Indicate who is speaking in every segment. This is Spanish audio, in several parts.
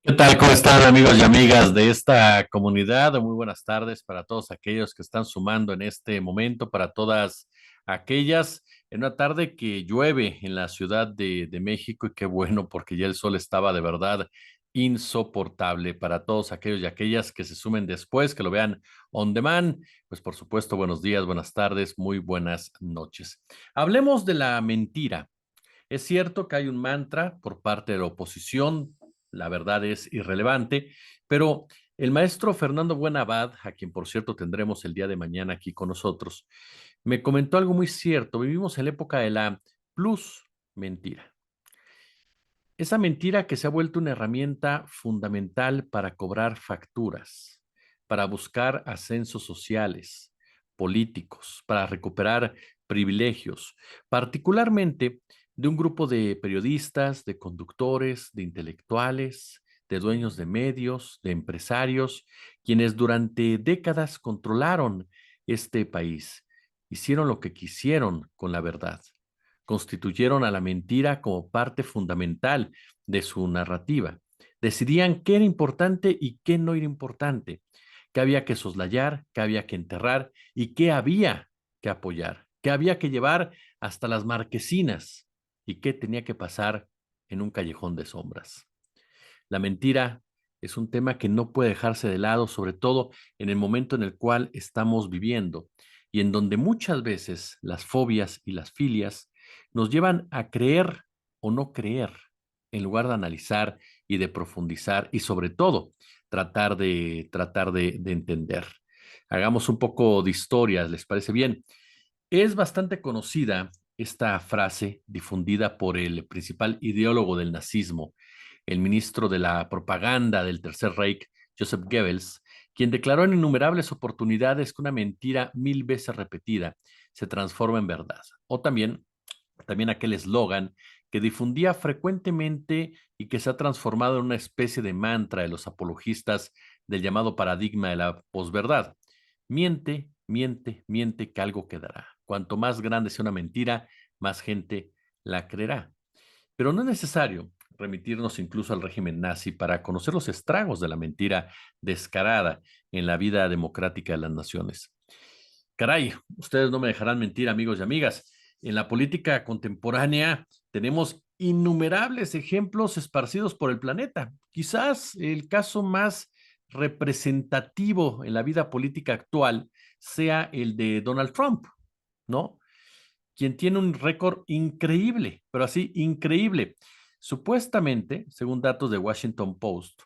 Speaker 1: ¿Qué tal? ¿Cómo están amigos y amigas de esta comunidad? Muy buenas tardes para todos aquellos que están sumando en este momento, para todas aquellas en una tarde que llueve en la Ciudad de México y qué bueno porque ya el sol estaba de verdad insoportable para todos aquellos y aquellas que se sumen después, que lo vean on demand. Pues por supuesto, buenos días, buenas tardes, muy buenas noches. Hablemos de la mentira. Es cierto que hay un mantra por parte de la oposición, la verdad es irrelevante, pero el maestro Fernando Buenabad, a quien por cierto tendremos el día de mañana aquí con nosotros, me comentó algo muy cierto. Vivimos en la época de la plus mentira. Esa mentira que se ha vuelto una herramienta fundamental para cobrar facturas, para buscar ascensos sociales, políticos, para recuperar privilegios, particularmente de un grupo de periodistas, de conductores, de intelectuales, de dueños de medios, de empresarios, quienes durante décadas controlaron este país, hicieron lo que quisieron con la verdad, constituyeron a la mentira como parte fundamental de su narrativa. Decidían qué era importante y qué no era importante, qué había que soslayar, qué había que enterrar y qué había que apoyar, qué había que llevar hasta las marquesinas y qué tenía que pasar en un callejón de sombras. La mentira es un tema que no puede dejarse de lado, sobre todo en el momento en el cual estamos viviendo y en donde muchas veces las fobias y las filias nos llevan a creer o no creer en lugar de analizar y de profundizar y sobre todo tratar de entender. Hagamos un poco de historia, ¿les parece bien? Es bastante conocida esta frase difundida por el principal ideólogo del nazismo, el ministro de la propaganda del Tercer Reich, Joseph Goebbels, quien declaró en innumerables oportunidades que una mentira mil veces repetida se transforma en verdad. O también aquel eslogan que difundía frecuentemente y que se ha transformado en una especie de mantra de los apologistas del llamado paradigma de la posverdad. Miente, miente, miente que algo quedará. Cuanto más grande sea una mentira, más gente la creerá. Pero no es necesario remitirnos incluso al régimen nazi para conocer los estragos de la mentira descarada en la vida democrática de las naciones. Caray, ustedes no me dejarán mentir, amigos y amigas. En la política contemporánea tenemos innumerables ejemplos esparcidos por el planeta. Quizás el caso más representativo en la vida política actual sea el de Donald Trump, ¿no? Quien tiene un récord increíble, pero así increíble. Supuestamente, según datos de Washington Post,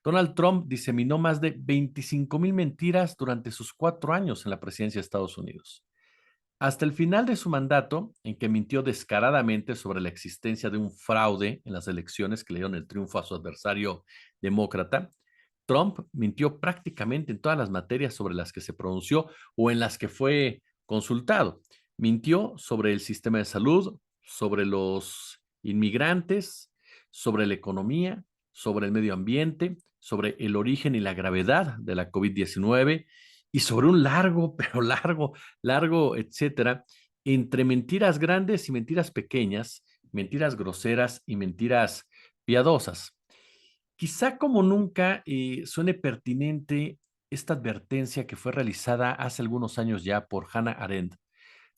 Speaker 1: Donald Trump diseminó más de 25,000 mentiras durante sus 4 años en la presidencia de Estados Unidos. Hasta el final de su mandato, en que mintió descaradamente sobre la existencia de un fraude en las elecciones que le dieron el triunfo a su adversario demócrata, Trump mintió prácticamente en todas las materias sobre las que se pronunció o en las que fue consultado. Mintió sobre el sistema de salud, sobre los inmigrantes, sobre la economía, sobre el medio ambiente, sobre el origen y la gravedad de la COVID-19 y sobre un largo, pero largo, etcétera, entre mentiras grandes y mentiras pequeñas, mentiras groseras y mentiras piadosas. Quizá como nunca suene pertinente esta advertencia que fue realizada hace algunos años ya por Hannah Arendt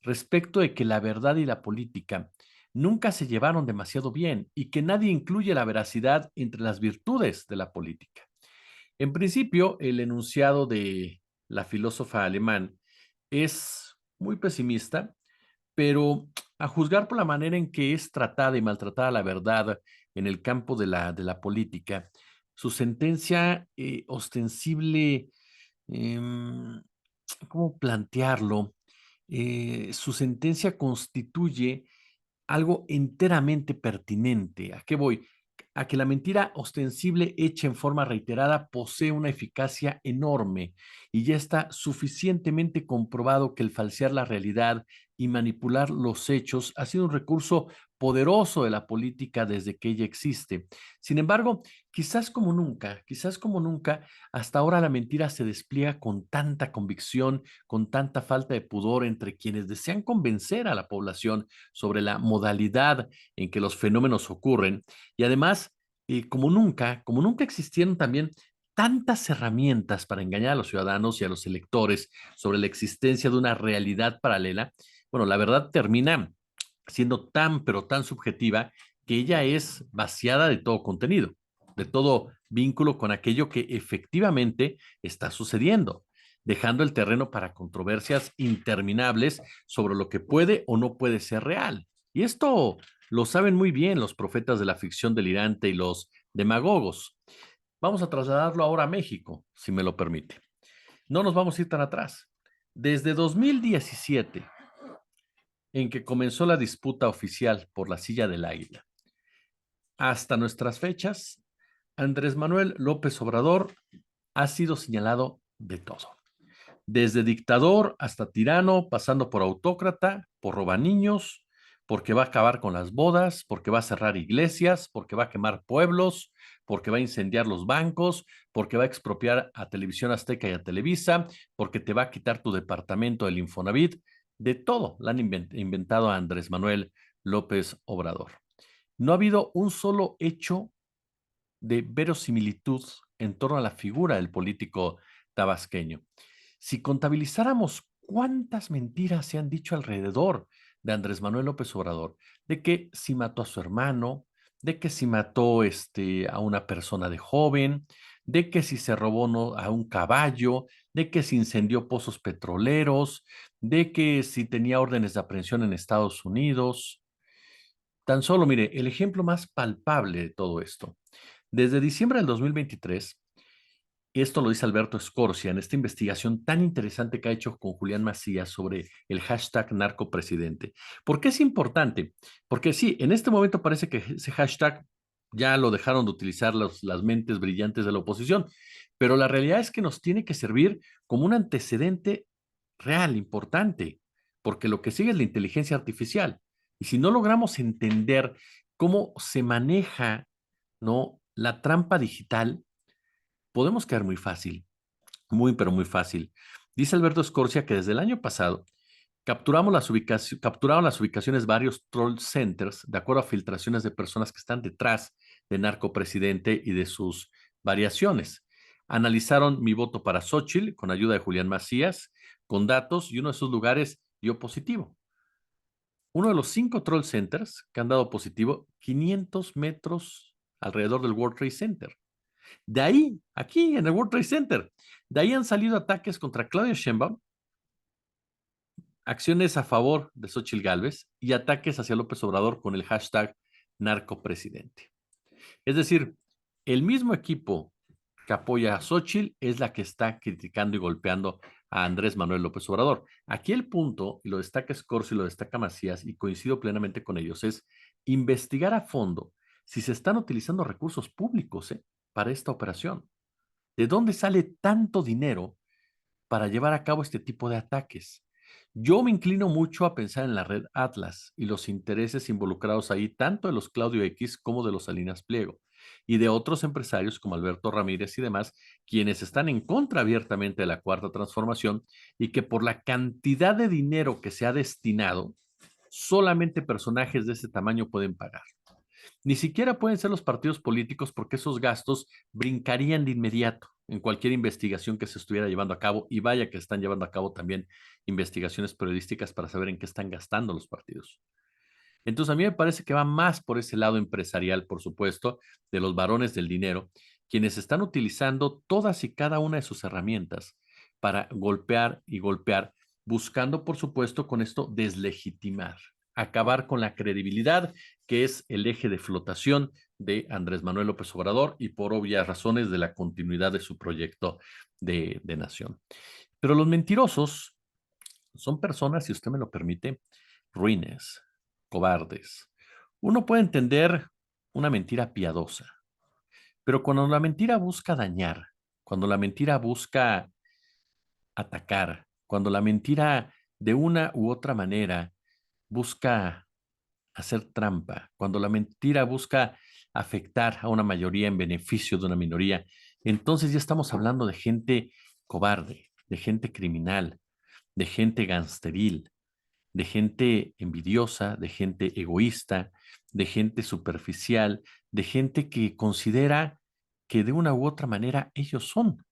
Speaker 1: respecto de que la verdad y la política nunca se llevaron demasiado bien y que nadie incluye la veracidad entre las virtudes de la política. En principio, el enunciado de la filósofa alemán es muy pesimista, pero a juzgar por la manera en que es tratada y maltratada la verdad en el campo de la política, su sentencia ostensible, em, ¿cómo plantearlo? Su sentencia constituye algo enteramente pertinente. ¿A qué voy? A que la mentira ostensible hecha en forma reiterada posee una eficacia enorme y ya está suficientemente comprobado que el falsear la realidad y manipular los hechos ha sido un recurso poderoso de la política desde que ella existe. Sin embargo, quizás como nunca, hasta ahora la mentira se despliega con tanta convicción, con tanta falta de pudor entre quienes desean convencer a la población sobre la modalidad en que los fenómenos ocurren y además como nunca existieron también tantas herramientas para engañar a los ciudadanos y a los electores sobre la existencia de una realidad paralela. Bueno, la verdad termina siendo tan, pero tan subjetiva que ella es vaciada de todo contenido, de todo vínculo con aquello que efectivamente está sucediendo, dejando el terreno para controversias interminables sobre lo que puede o no puede ser real. Y esto lo saben muy bien los profetas de la ficción delirante y los demagogos. Vamos a trasladarlo ahora a México, si me lo permite. No nos vamos a ir tan atrás. Desde 2017, en que comenzó la disputa oficial por la silla del Águila, hasta nuestras fechas, Andrés Manuel López Obrador ha sido señalado de todo. Desde dictador hasta tirano, pasando por autócrata, por robaniños, porque va a acabar con las bodas, porque va a cerrar iglesias, porque va a quemar pueblos, porque va a incendiar los bancos, porque va a expropiar a Televisión Azteca y a Televisa, porque te va a quitar tu departamento del Infonavit. De todo le han inventado a Andrés Manuel López Obrador. No ha habido un solo hecho de verosimilitud en torno a la figura del político tabasqueño. Si contabilizáramos cuántas mentiras se han dicho alrededor de Andrés Manuel López Obrador, de que si mató a su hermano, de que si mató a una persona de joven, de que si se robó a un caballo, de que si incendió pozos petroleros, de que si tenía órdenes de aprehensión en Estados Unidos. Tan solo, mire, el ejemplo más palpable de todo esto. Desde diciembre del 2023, esto lo dice Alberto Escorcia en esta investigación tan interesante que ha hecho con Julián Macías sobre el hashtag narcopresidente. ¿Por qué es importante? Porque sí, en este momento parece que ese hashtag ya lo dejaron de utilizar las mentes brillantes de la oposición, pero la realidad es que nos tiene que servir como un antecedente real, importante, porque lo que sigue es la inteligencia artificial. Y si no logramos entender cómo se maneja, ¿no?, la trampa digital, podemos caer muy fácil, muy, pero muy fácil. Dice Alberto Escorcia que desde el año pasado capturaron las ubicaciones varios troll centers de acuerdo a filtraciones de personas que están detrás de narcopresidente y de sus variaciones. Analizaron mi voto para Xochitl con ayuda de Julián Macías, con datos, y uno de esos lugares dio positivo. Uno de los 5 troll centers que han dado positivo, 500 metros alrededor del World Trade Center. De ahí, aquí en el World Trade Center, de ahí han salido ataques contra Claudia Sheinbaum, acciones a favor de Xochitl Gálvez y ataques hacia López Obrador con el hashtag narcopresidente. Es decir, el mismo equipo que apoya a Xochitl es la que está criticando y golpeando a Andrés Manuel López Obrador. Aquí el punto, y lo destaca Scorsi y lo destaca Macías, y coincido plenamente con ellos, es investigar a fondo si se están utilizando recursos públicos para esta operación. ¿De dónde sale tanto dinero para llevar a cabo este tipo de ataques? Yo me inclino mucho a pensar en la red Atlas y los intereses involucrados ahí, tanto de los Claudio X como de los Salinas Pliego y de otros empresarios como Alberto Ramírez y demás, quienes están en contra abiertamente de la Cuarta Transformación y que por la cantidad de dinero que se ha destinado, solamente personajes de ese tamaño pueden pagar. Ni siquiera pueden ser los partidos políticos porque esos gastos brincarían de inmediato en cualquier investigación que se estuviera llevando a cabo, y vaya que están llevando a cabo también investigaciones periodísticas para saber en qué están gastando los partidos. Entonces a mí me parece que va más por ese lado empresarial, por supuesto, de los varones del dinero, quienes están utilizando todas y cada una de sus herramientas para golpear y golpear, buscando, por supuesto, con esto deslegitimar, acabar con la credibilidad, que es el eje de flotación de Andrés Manuel López Obrador y por obvias razones de la continuidad de su proyecto de nación. Pero los mentirosos son personas, si usted me lo permite, ruines, cobardes. Uno puede entender una mentira piadosa, pero cuando la mentira busca dañar, cuando la mentira busca atacar, cuando la mentira de una u otra manera busca hacer trampa, cuando la mentira busca afectar a una mayoría en beneficio de una minoría, entonces ya estamos hablando de gente cobarde, de gente criminal, de gente gangsteril, de gente envidiosa, de gente egoísta, de gente superficial, de gente que considera que de una u otra manera ellos son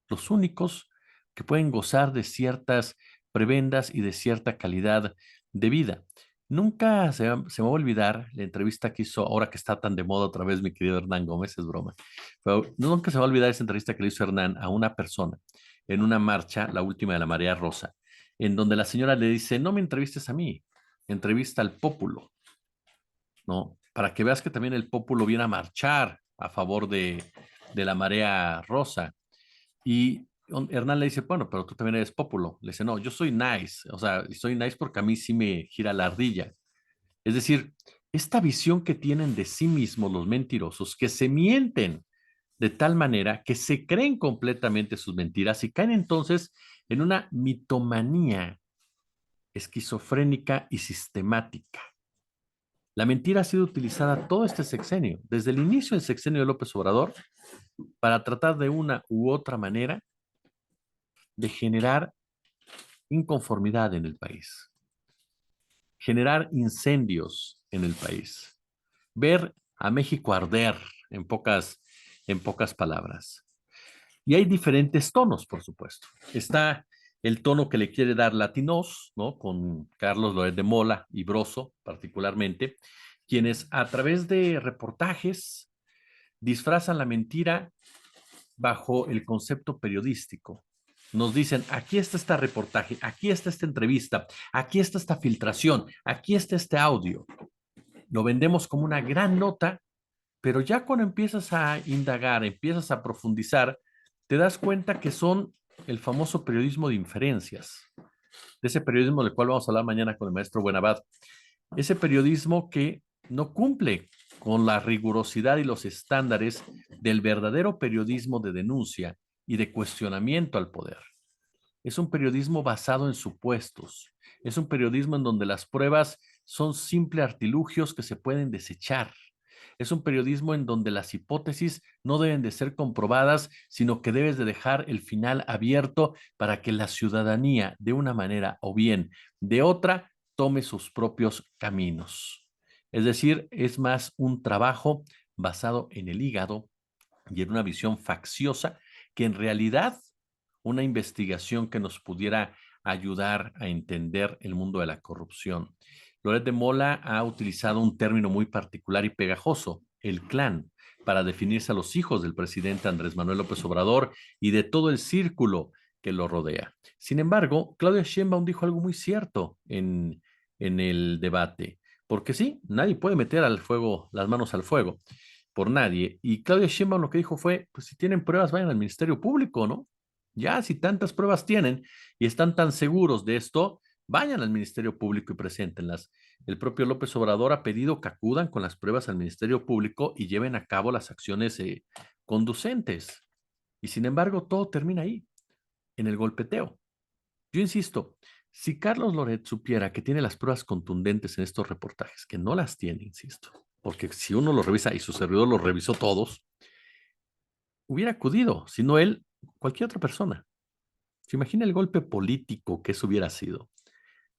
Speaker 1: los únicos que pueden gozar de ciertas prebendas y de cierta calidad de vida. Nunca se me va a olvidar la entrevista que hizo, ahora que está tan de moda otra vez mi querido Hernán Gómez, es broma, pero nunca se me va a olvidar esa entrevista que le hizo Hernán a una persona en una marcha, la última de la Marea Rosa, en donde la señora le dice, no me entrevistes a mí, entrevista al pópulo, ¿no? Para que veas que también el pópulo viene a marchar a favor de la Marea Rosa. Y Hernán le dice, bueno, pero tú también eres pópulo. Le dice, no, yo soy nice, o sea, soy nice porque a mí sí me gira la ardilla. Es decir, esta visión que tienen de sí mismos los mentirosos, que se mienten de tal manera que se creen completamente sus mentiras y caen entonces en una mitomanía esquizofrénica y sistemática. La mentira ha sido utilizada todo este sexenio, desde el inicio del sexenio de López Obrador, para tratar de una u otra manera de generar inconformidad en el país, generar incendios en el país, ver a México arder en pocas palabras. Y hay diferentes tonos, por supuesto. Está el tono que le quiere dar Latinos, ¿no? Con Carlos Loret de Mola y Broso, particularmente, quienes a través de reportajes disfrazan la mentira bajo el concepto periodístico. Nos dicen, aquí está este reportaje, aquí está esta entrevista, aquí está esta filtración, aquí está este audio. Lo vendemos como una gran nota, pero ya cuando empiezas a indagar, empiezas a profundizar, te das cuenta que son el famoso periodismo de inferencias, de ese periodismo del cual vamos a hablar mañana con el maestro Buenabad, ese periodismo que no cumple con la rigurosidad y los estándares del verdadero periodismo de denuncia y de cuestionamiento al poder. Es un periodismo basado en supuestos. Es un periodismo en donde las pruebas son simples artilugios que se pueden desechar. Es un periodismo en donde las hipótesis no deben de ser comprobadas, sino que debes de dejar el final abierto para que la ciudadanía, de una manera o bien de otra, tome sus propios caminos. Es decir, es más un trabajo basado en el hígado y en una visión facciosa que en realidad una investigación que nos pudiera ayudar a entender el mundo de la corrupción. Loret de Mola ha utilizado un término muy particular y pegajoso, el clan, para definirse a los hijos del presidente Andrés Manuel López Obrador y de todo el círculo que lo rodea. Sin embargo, Claudia Sheinbaum dijo algo muy cierto en el debate, porque sí, nadie puede meter al fuego, las manos al fuego por nadie. Y Claudia Sheinbaum lo que dijo fue, pues si tienen pruebas, vayan al Ministerio Público, ¿no? Ya, si tantas pruebas tienen y están tan seguros de esto, vayan al Ministerio Público y preséntenlas. El propio López Obrador ha pedido que acudan con las pruebas al Ministerio Público y lleven a cabo las acciones conducentes. Y sin embargo, todo termina ahí, en el golpeteo. Yo insisto, si Carlos Loret supiera que tiene las pruebas contundentes en estos reportajes, que no las tiene, insisto, porque si uno lo revisa y su servidor los revisó todos, hubiera acudido, si no él, cualquier otra persona. ¿Se imagina el golpe político que eso hubiera sido?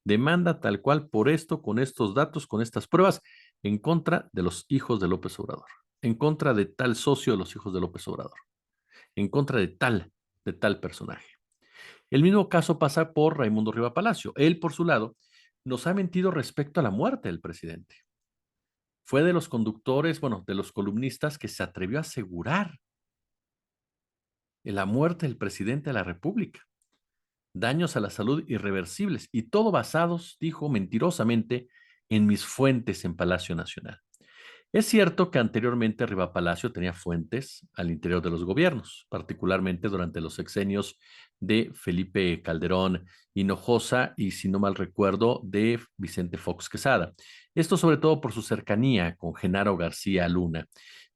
Speaker 1: Demanda tal cual por esto, con estos datos, con estas pruebas, en contra de los hijos de López Obrador, en contra de tal socio de los hijos de López Obrador, en contra de tal personaje. El mismo caso pasa por Raimundo Riva Palacio. Él, por su lado, nos ha mentido respecto a la muerte del presidente. Fue de los conductores, bueno, de los columnistas que se atrevió a asegurar la muerte del presidente de la República, daños a la salud irreversibles y todo basados, dijo mentirosamente, en mis fuentes en Palacio Nacional. Es cierto que anteriormente Riva Palacio tenía fuentes al interior de los gobiernos, particularmente durante los sexenios de Felipe Calderón Hinojosa y, si no mal recuerdo, de Vicente Fox Quesada. Esto sobre todo por su cercanía con Genaro García Luna.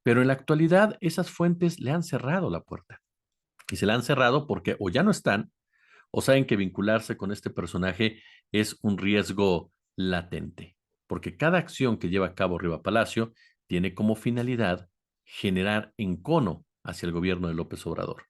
Speaker 1: Pero en la actualidad esas fuentes le han cerrado la puerta. Y se la han cerrado porque o ya no están o saben que vincularse con este personaje es un riesgo latente, porque cada acción que lleva a cabo Riva Palacio tiene como finalidad generar encono hacia el gobierno de López Obrador.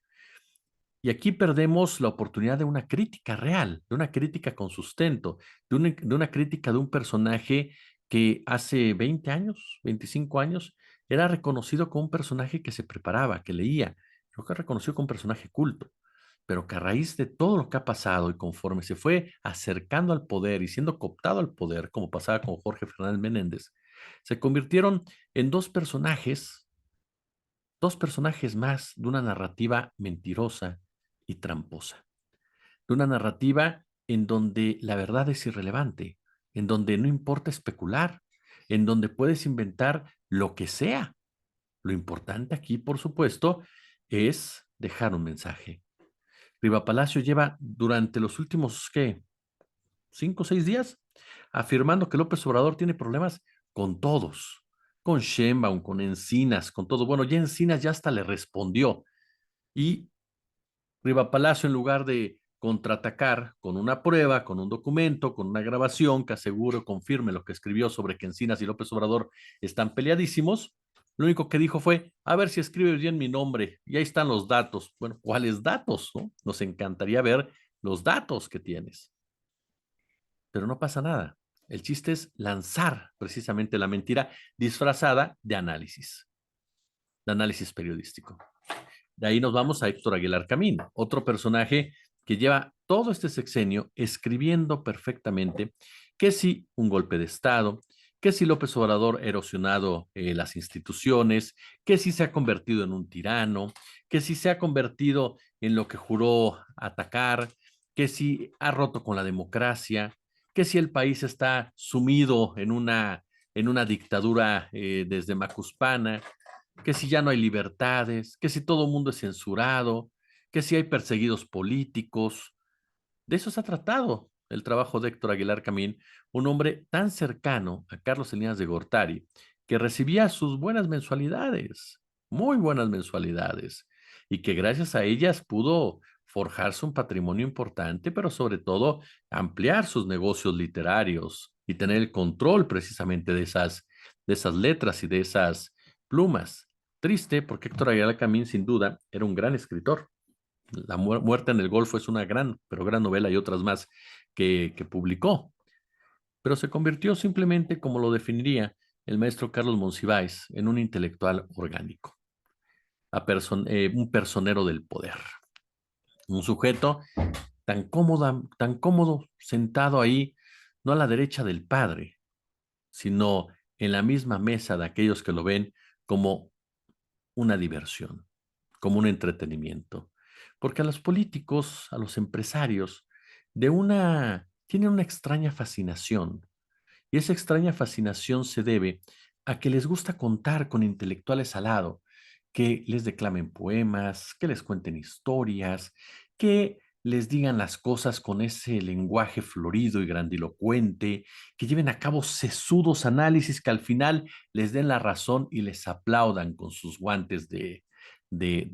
Speaker 1: Y aquí perdemos la oportunidad de una crítica real, de una crítica con sustento, de una crítica de un personaje que hace 20 años, 25 años, era reconocido como un personaje que se preparaba, que leía, creo que reconocido como un personaje culto, pero que a raíz de todo lo que ha pasado y conforme se fue acercando al poder y siendo cooptado al poder, como pasaba con Jorge Fernández Menéndez, se convirtieron en dos personajes más de una narrativa mentirosa y tramposa, de una narrativa en donde la verdad es irrelevante, en donde no importa especular, en donde puedes inventar lo que sea. Lo importante aquí, por supuesto, es dejar un mensaje. Riva Palacio lleva durante los últimos, ¿qué? 5 o 6 días, afirmando que López Obrador tiene problemas con todos, con Sheinbaum, con Encinas, con todo. Bueno, ya Encinas ya hasta le respondió y Riva Palacio, en lugar de contraatacar con una prueba, con un documento, con una grabación que asegure, confirme lo que escribió sobre que Encinas y López Obrador están peleadísimos, lo único que dijo fue, a ver si escribe bien mi nombre, y ahí están los datos. Bueno, ¿cuáles datos? ¿No? Nos encantaría ver los datos que tienes, pero no pasa nada. El chiste es lanzar precisamente la mentira disfrazada de análisis periodístico. De ahí nos vamos a Héctor Aguilar Camín, otro personaje que lleva todo este sexenio escribiendo perfectamente que si un golpe de Estado, que si López Obrador ha erosionado las instituciones, que si se ha convertido en un tirano, que si se ha convertido en lo que juró atacar, que si ha roto con la democracia, que si el país está sumido en una dictadura desde Macuspana, que si ya no hay libertades, que si todo el mundo es censurado, que si hay perseguidos políticos. De eso se ha tratado el trabajo de Héctor Aguilar Camín, un hombre tan cercano a Carlos Salinas de Gortari, que recibía sus buenas mensualidades, muy buenas mensualidades, y que gracias a ellas pudo forjarse un patrimonio importante, pero sobre todo ampliar sus negocios literarios y tener el control precisamente de esas letras y de esas plumas. Triste porque Héctor Aguilar Camín sin duda era un gran escritor. La muerte en el Golfo es una gran, pero gran novela y otras más que publicó, pero se convirtió simplemente, como lo definiría el maestro Carlos Monsiváis, en un intelectual orgánico, un personero del poder, un sujeto tan cómodo sentado ahí, no a la derecha del padre, sino en la misma mesa de aquellos que lo ven como una diversión, como un entretenimiento. Porque a los políticos, a los empresarios, tienen una extraña fascinación. Y esa extraña fascinación se debe a que les gusta contar con intelectuales al lado, que les declamen poemas, que les cuenten historias, que les digan las cosas con ese lenguaje florido y grandilocuente, que lleven a cabo sesudos análisis que al final les den la razón y les aplaudan con sus guantes de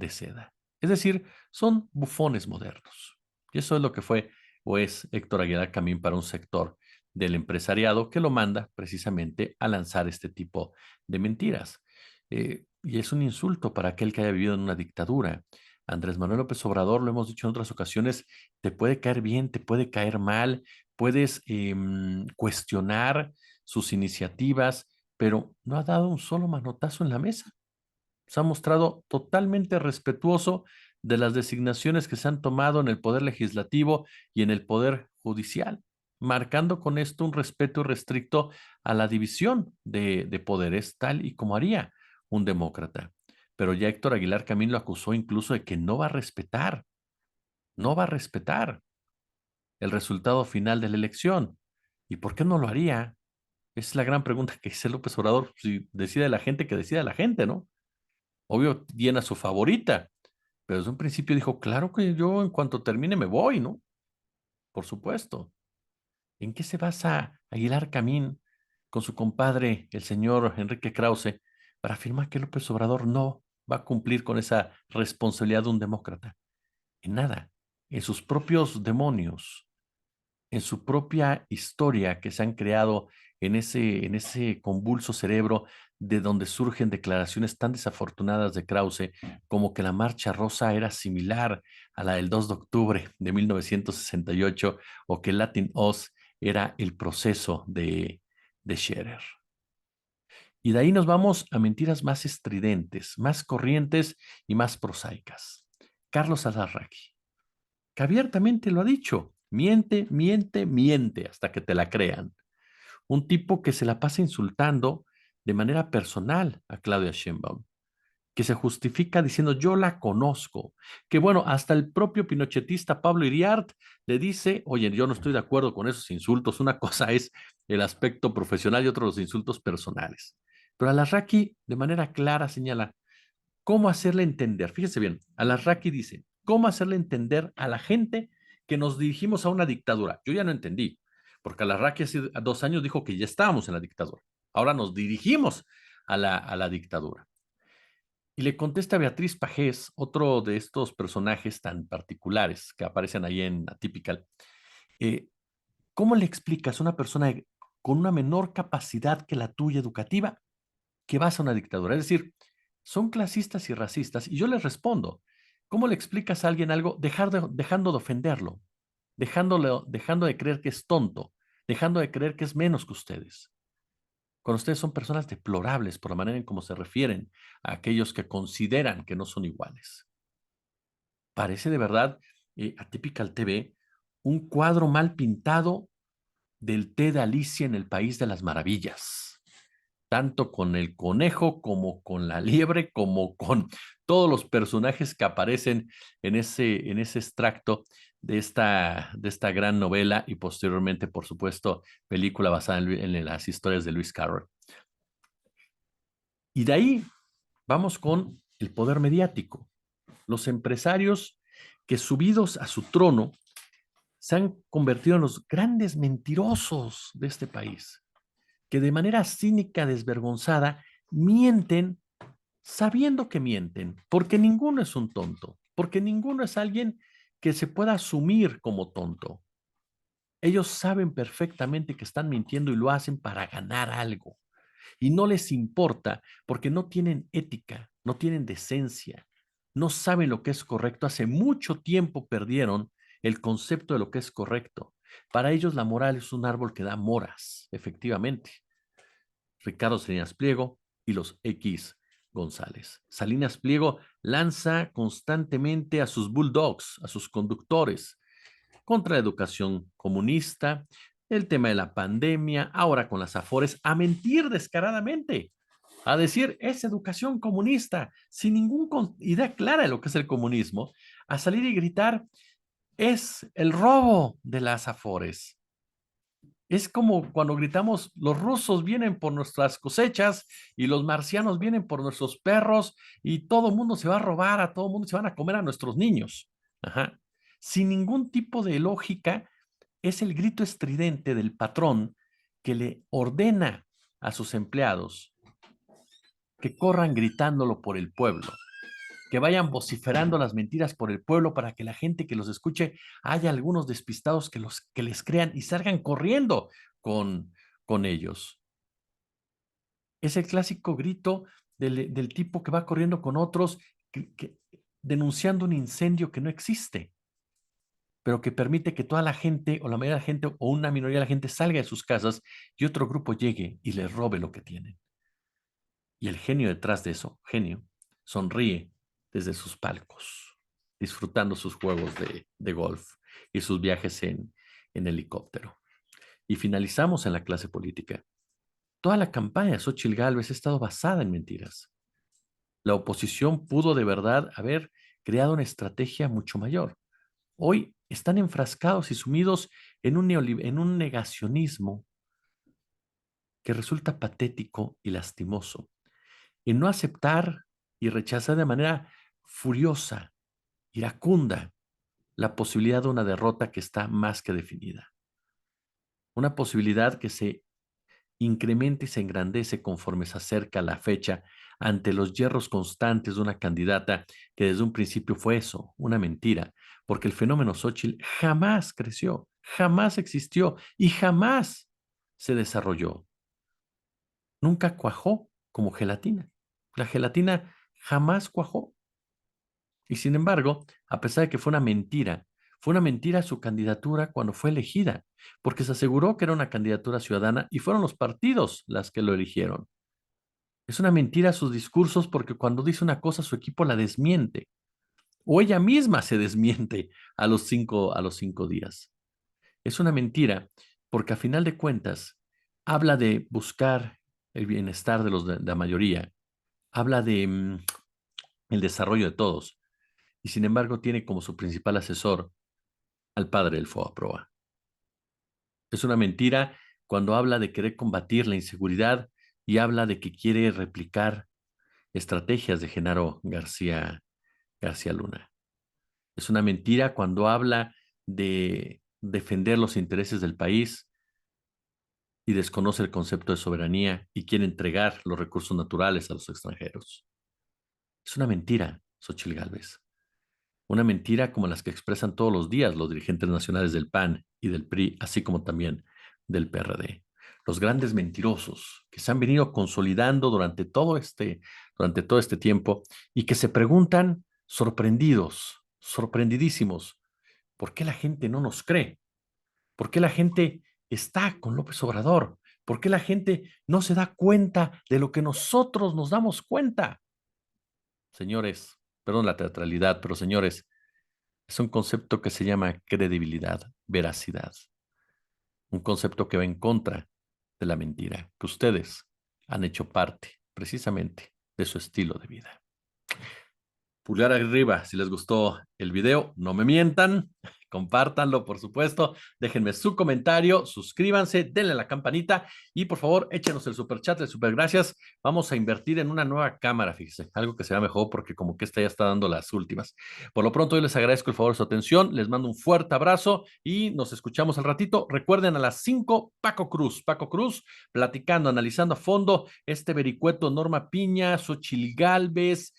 Speaker 1: seda. Es decir, son bufones modernos. Y eso es lo que fue o es Héctor Aguilar Camín para un sector del empresariado que lo manda precisamente a lanzar este tipo de mentiras. Y es un insulto para aquel que haya vivido en una dictadura. Andrés Manuel López Obrador, lo hemos dicho en otras ocasiones, te puede caer bien, te puede caer mal, puedes cuestionar sus iniciativas, pero no ha dado un solo manotazo en la mesa. Se ha mostrado totalmente respetuoso de las designaciones que se han tomado en el Poder Legislativo y en el Poder Judicial, marcando con esto un respeto irrestricto a la división de poderes, tal y como haría un demócrata. Pero ya Héctor Aguilar Camín lo acusó incluso de que no va a respetar el resultado final de la elección. ¿Y por qué no lo haría? Esa es la gran pregunta que dice López Obrador. Si decide la gente, que decida la gente, ¿no? Obvio, tiene a su favorita, pero desde un principio dijo, claro que yo en cuanto termine me voy, ¿no? Por supuesto. ¿En qué se basa Aguilar Camín con su compadre, el señor Enrique Krause, para afirmar que López Obrador no va a cumplir con esa responsabilidad de un demócrata? En nada, en sus propios demonios, en su propia historia que se han creado en ese convulso cerebro de donde surgen declaraciones tan desafortunadas de Krause como que la Marcha Rosa era similar a la del 2 de octubre de 1968 o que Latin Oz era el proceso de Scherer. Y de ahí nos vamos a mentiras más estridentes, más corrientes y más prosaicas. Carlos Alarraqui, que abiertamente lo ha dicho, miente, miente, miente hasta que te la crean. Un tipo que se la pasa insultando de manera personal a Claudia Sheinbaum, que se justifica diciendo yo la conozco, que bueno, hasta el propio pinochetista Pablo Iriart le dice, oye, yo no estoy de acuerdo con esos insultos, una cosa es el aspecto profesional y otro los insultos personales. Pero Alarraqui de manera clara señala cómo hacerle entender, fíjese bien, Alarraqui dice, cómo hacerle entender a la gente que nos dirigimos a una dictadura. Yo ya no entendí, porque Alarraqui hace 2 años dijo que ya estábamos en la dictadura. Ahora nos dirigimos a la dictadura. Y le contesta Beatriz Pajés, otro de estos personajes tan particulares que aparecen ahí en Atypical. eh, ¿Cómo le explicas a una persona con una menor capacidad que la tuya educativa que vas a una dictadura? Es decir, son clasistas y racistas. Y yo les respondo, ¿cómo le explicas a alguien algo dejando de ofenderlo? Dejando de creer que es tonto, dejando de creer que es menos que ustedes. Cuando ustedes son personas deplorables por la manera en cómo se refieren a aquellos que consideran que no son iguales. Parece de verdad, Atypical TV, un cuadro mal pintado del té de Alicia en el País de las Maravillas, tanto con el conejo como con la liebre, como con todos los personajes que aparecen en ese extracto de esta gran novela y posteriormente, por supuesto, película basada en las historias de Lewis Carroll. Y de ahí vamos con el poder mediático. Los empresarios que subidos a su trono se han convertido en los grandes mentirosos de este país, que de manera cínica, desvergonzada, mienten sabiendo que mienten, porque ninguno es un tonto, porque ninguno es alguien que se pueda asumir como tonto. Ellos saben perfectamente que están mintiendo y lo hacen para ganar algo. Y no les importa porque no tienen ética, no tienen decencia, no saben lo que es correcto. Hace mucho tiempo perdieron el concepto de lo que es correcto. Para ellos la moral es un árbol que da moras, efectivamente. Ricardo Salinas Pliego y los X González. Salinas Pliego lanza constantemente a sus bulldogs, a sus conductores, contra la educación comunista, el tema de la pandemia, ahora con las afores, a mentir descaradamente, a decir es educación comunista, sin ninguna idea clara de lo que es el comunismo, a salir y gritar es el robo de las afores. Es como cuando gritamos, los rusos vienen por nuestras cosechas y los marcianos vienen por nuestros perros y todo el mundo se va a robar, a todo el mundo se van a comer a nuestros niños. Ajá. Sin ningún tipo de lógica, es el grito estridente del patrón que le ordena a sus empleados que corran gritándolo por el pueblo, que vayan vociferando las mentiras por el pueblo para que la gente que los escuche haya algunos despistados que les crean y salgan corriendo con ellos. Es el clásico grito del tipo que va corriendo con otros denunciando un incendio que no existe, pero que permite que toda la gente o la mayoría de la gente o una minoría de la gente salga de sus casas y otro grupo llegue y les robe lo que tienen. Y el genio detrás de eso, genio, sonríe desde sus palcos, disfrutando sus juegos de golf y sus viajes en helicóptero. Y finalizamos en la clase política. Toda la campaña de Xóchitl Gálvez ha estado basada en mentiras. La oposición pudo de verdad haber creado una estrategia mucho mayor. Hoy están enfrascados y sumidos en un negacionismo que resulta patético y lastimoso, en no aceptar y rechazar de manera furiosa, iracunda, la posibilidad de una derrota que está más que definida. Una posibilidad que se incrementa y se engrandece conforme se acerca la fecha ante los hierros constantes de una candidata que desde un principio fue eso, una mentira, porque el fenómeno Xóchitl jamás creció, jamás existió y jamás se desarrolló. Nunca cuajó como gelatina. La gelatina jamás cuajó. Y sin embargo, a pesar de que fue una mentira su candidatura cuando fue elegida, porque se aseguró que era una candidatura ciudadana y fueron los partidos las que lo eligieron. Es una mentira sus discursos porque cuando dice una cosa su equipo la desmiente o ella misma se desmiente a los 5 días. Es una mentira porque a final de cuentas habla de buscar el bienestar de los de la mayoría, habla de el desarrollo de todos y sin embargo tiene como su principal asesor al padre del Fobaproa. Es una mentira cuando habla de querer combatir la inseguridad y habla de que quiere replicar estrategias de Genaro García Luna. Es una mentira cuando habla de defender los intereses del país y desconoce el concepto de soberanía y quiere entregar los recursos naturales a los extranjeros. Es una mentira, Xochitl Gálvez. Una mentira como las que expresan todos los días los dirigentes nacionales del PAN y del PRI, así como también del PRD. Los grandes mentirosos que se han venido consolidando durante todo este tiempo y que se preguntan sorprendidos, sorprendidísimos, ¿por qué la gente no nos cree? ¿Por qué la gente está con López Obrador? ¿Por qué la gente no se da cuenta de lo que nosotros nos damos cuenta? Señores, perdón la teatralidad, pero señores, es un concepto que se llama credibilidad, veracidad, un concepto que va en contra de la mentira, que ustedes han hecho parte precisamente de su estilo de vida. Pulgar arriba si les gustó el video, no me mientan, compártanlo por supuesto, déjenme su comentario, suscríbanse, denle a la campanita y por favor échenos el super chat, el super gracias. Vamos a invertir en una nueva cámara, fíjense, algo que será mejor porque como que esta ya está dando las últimas. Por lo pronto yo les agradezco el favor de su atención, les mando un fuerte abrazo y nos escuchamos al ratito. Recuerden a las 5, Paco Cruz platicando, analizando a fondo este vericueto Norma Piña, Xochitl Gálvez,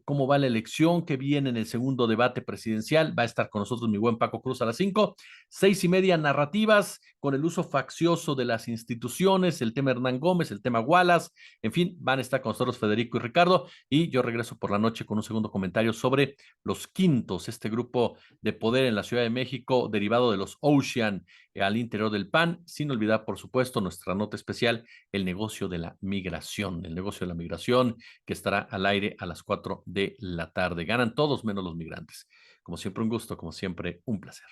Speaker 1: cómo va la elección, qué viene en el segundo debate presidencial. Va a estar con nosotros mi buen Paco Cruz a las 5. 6:30 narrativas con el uso faccioso de las instituciones, el tema Hernán Gómez, el tema Wallace, en fin, van a estar con nosotros Federico y Ricardo y yo regreso por la noche con un segundo comentario sobre los Quintos, este grupo de poder en la Ciudad de México derivado de los Ocean al interior del PAN, sin olvidar, por supuesto, nuestra nota especial, el negocio de la migración que estará al aire a las 4 de la tarde. Ganan todos menos los migrantes. Como siempre, un gusto, como siempre, un placer.